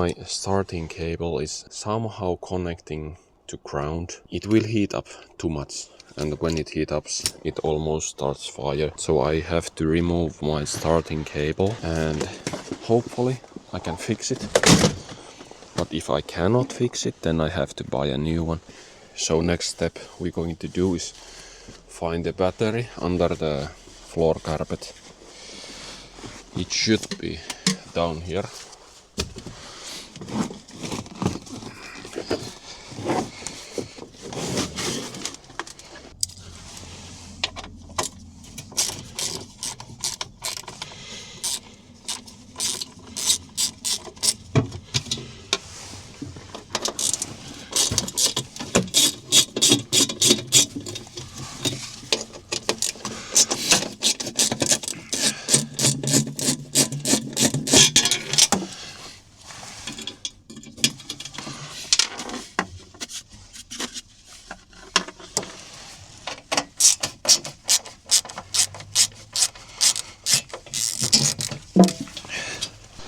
my starting cable is somehow connecting to ground, it will heat up too much. And when it heats up, it almost starts fire. So I have to remove my starting cable and hopefully I can fix it. But if I cannot fix it, then I have to buy a new one. So next step we're going to do is find the battery under the floor carpet. It should be down here.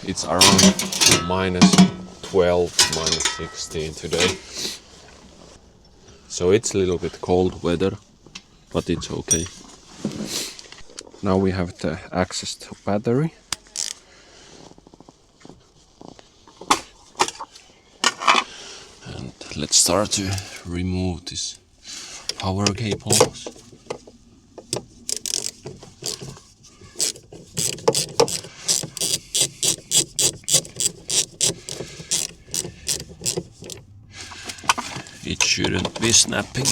It's around -12, -16 today. So it's a little bit cold weather, but it's okay. Now we have the access to battery. And let's start to remove this power cables. It shouldn't be snapping.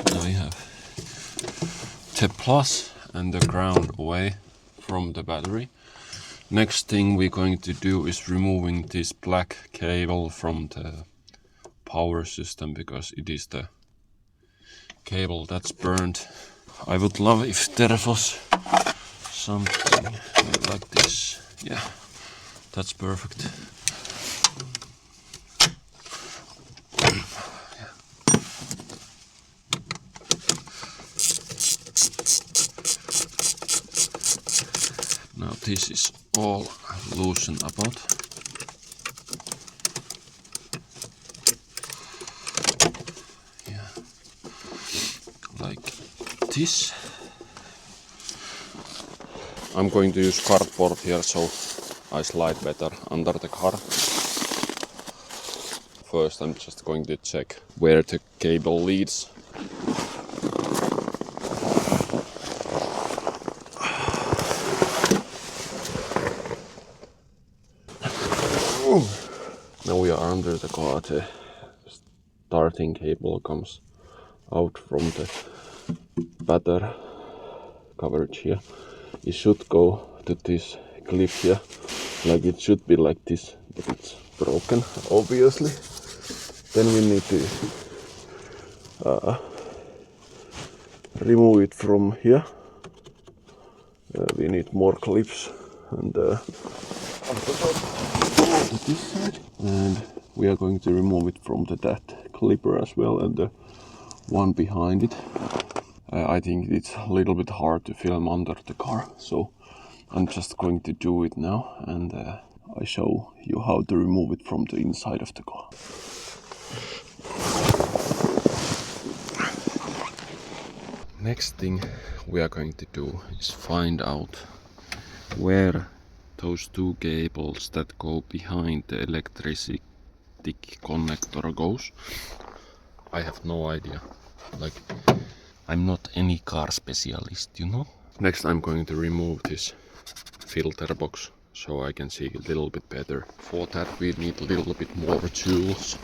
Now we have the plus and the ground away from the battery. Next thing we're going to do is removing this black cable from the power system because it is the cable that's burned. I would love if there was something like this. Yeah, that's perfect. Now this is all loosened about. Yeah, like this. I'm going to use cardboard here so I slide better under the car. First I'm just going to check where the cable leads. Now we are under the car. The starting cable comes out from the battery coverage here. It should go to this clip here, like it should be like this, but it's broken obviously. Then we need to remove it from here. We need more clips and to this side, and we are going to remove it from that clipper as well, and the one behind it. I think it's a little bit hard to film under the car, so I'm just going to do it now, and I show you how to remove it from the inside of the car. Next thing we are going to do is find out where those two cables that go behind the electricity connector goes. I have no idea. Like, I'm not any car specialist, you know? Next I'm going to remove this filter box so I can see a little bit better. For that we need a little bit more tools.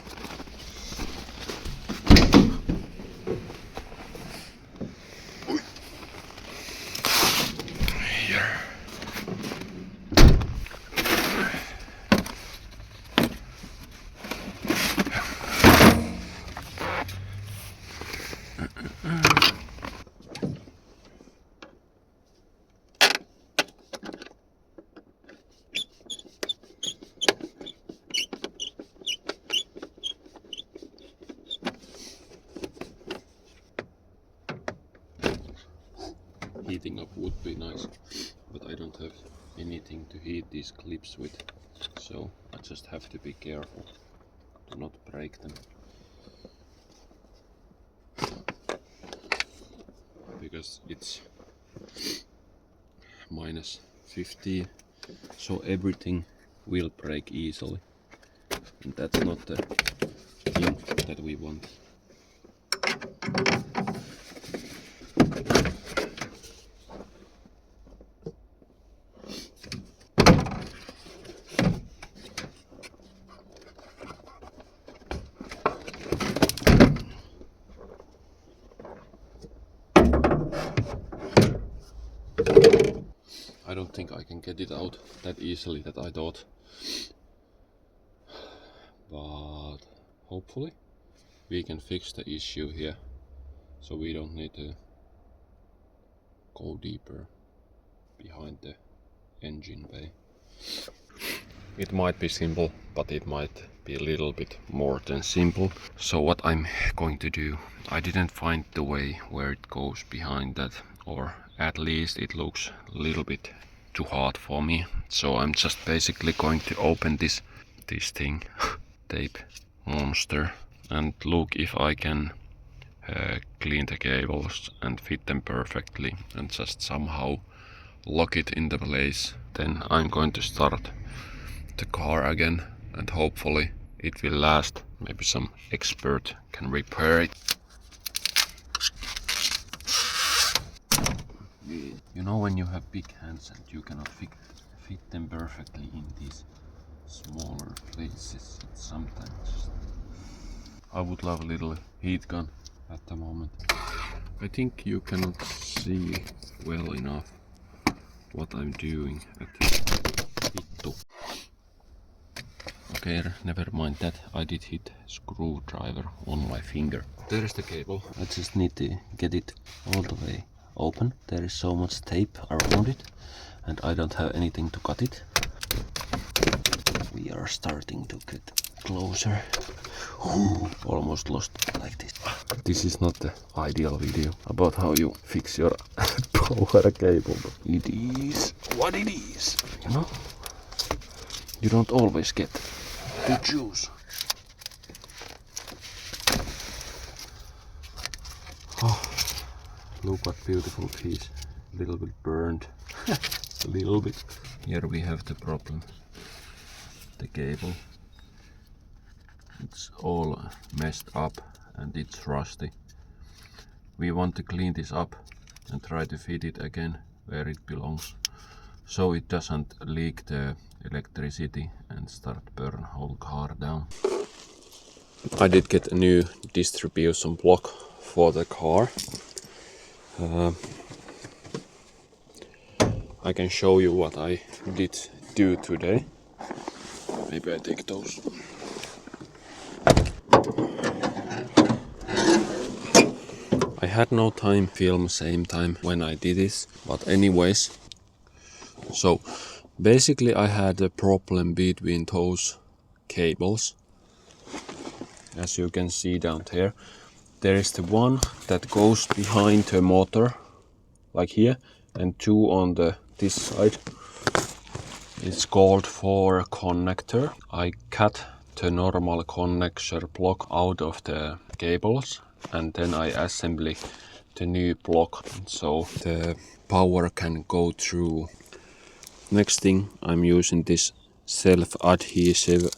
Here. heating up would be nice, but I don't have anything to heat these clips with, so I just have to be careful to not break them. Because it's minus 50, so everything will break easily, and that's not the thing that we want. I don't think I can get it out that easily that I thought, but hopefully we can fix the issue here, so we don't need to go deeper behind the engine bay. It might be simple, but it might be a little bit more than simple. So what I'm going to do, I didn't find the way where it goes behind that, or at least it looks a little bit too hard for me. So I'm just basically going to open this thing, tape monster, and look if I can clean the cables and fit them perfectly and just somehow lock it into place. Then I'm going to start the car again, and hopefully it will last. Maybe some expert can repair it. You know, when you have big hands and you cannot fit them perfectly in these smaller places, sometimes I would love a little heat gun at the moment. I think you cannot see well enough what I'm doing at the Okay, never mind that. I did hit screwdriver on my finger. There is the cable. I just need to get it all the way open. There is so much tape around it, and I don't have anything to cut it. We are starting to get closer. Ooh, almost lost like this. This is not the ideal video about how you fix your power cable, but it is what it is, you know? You don't always get to choose. Oh, look what beautiful piece. A little bit burned. A little bit. Here we have the problem. The cable. It's all messed up and it's rusty. We want to clean this up and try to fit it again where it belongs, so it doesn't leak the electricity and start burn whole car down. I did get a new distribution block for the car. I can show you what I did do today. Maybe I take those. I had no time film same time when I did this, but anyways. So basically I had a problem between those cables. As you can see down there, there is the one that goes behind the motor, like here, and two on this side. It's called for connector. I cut the normal connector block out of the cables, and then I assemble the new block so the power can go through. Next thing, I'm using this self-adhesive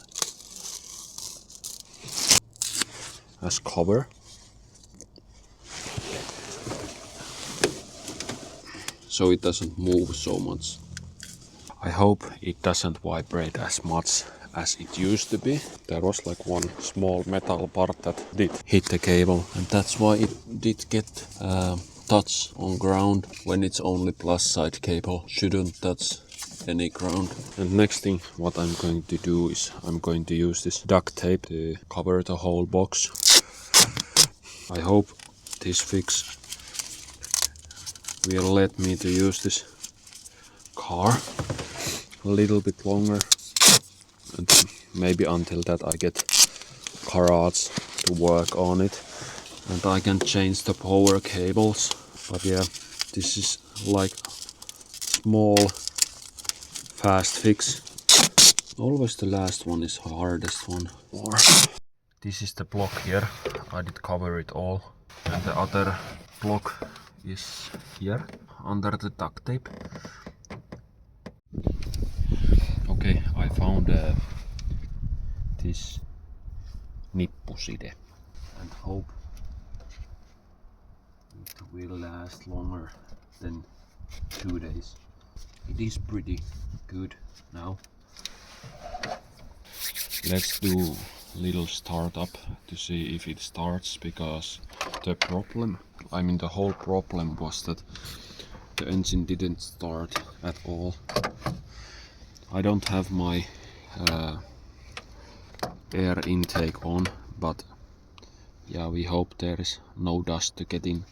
as cover. So it doesn't move so much. I hope it doesn't vibrate as much as it used to be. There was like one small metal part that did hit the cable, and that's why it did get touch on ground when it's only plus side cable. Shouldn't touch any ground. And next thing what I'm going to do is I'm going to use this duct tape to cover the whole box. I hope this fix will let me to use this car a little bit longer, and maybe until that I get garage to work on it and I can change the power cables. But yeah, this is like small fast fix. Always the last one is hardest one. Or this is the block here. I did cover it all. And the other block is here under the duct tape. Okay, I found this nippuside and hope it will last longer than 2 days. It is pretty good now. Let's do little startup to see if it starts, because the whole problem was that the engine didn't start at all. I don't have my air intake on, but yeah, we hope there is no dust to get in.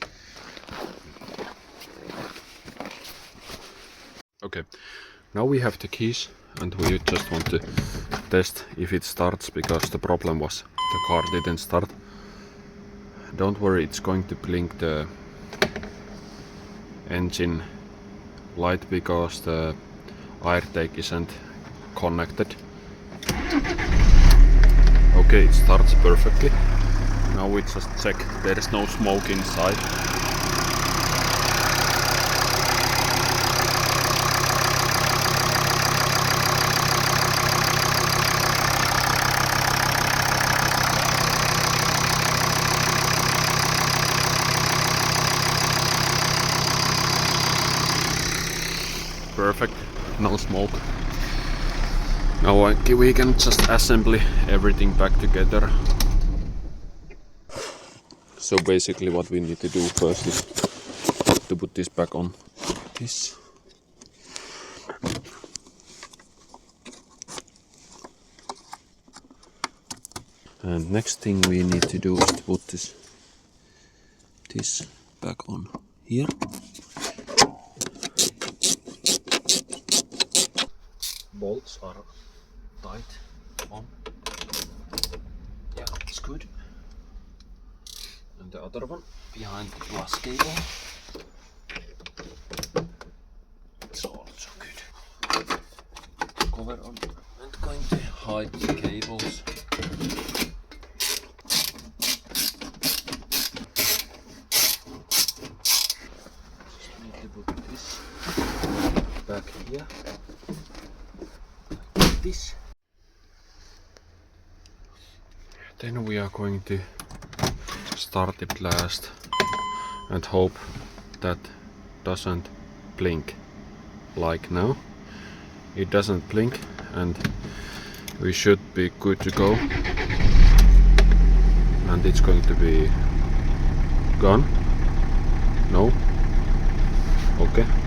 Okay, now we have the keys and we just want to test if it starts, because the problem was the car didn't start. Don't worry, it's going to blink the engine light because the air tank isn't connected. Okay, it starts perfectly. Now we just check there is no smoke inside. Perfect, no smoke. Now we can just assemble everything back together. So basically what we need to do first is to put this back on this. And next thing we need to do is to put this back on here. Bolts are tight on. Yeah, it's good. And the other one behind the glass cable. It's also good. Cover on and going to hide the cables. Just need to put this back here. This. Then we are going to start it last and hope that doesn't blink like now. It doesn't blink and we should be good to go, and it's going to be gone. No? Okay.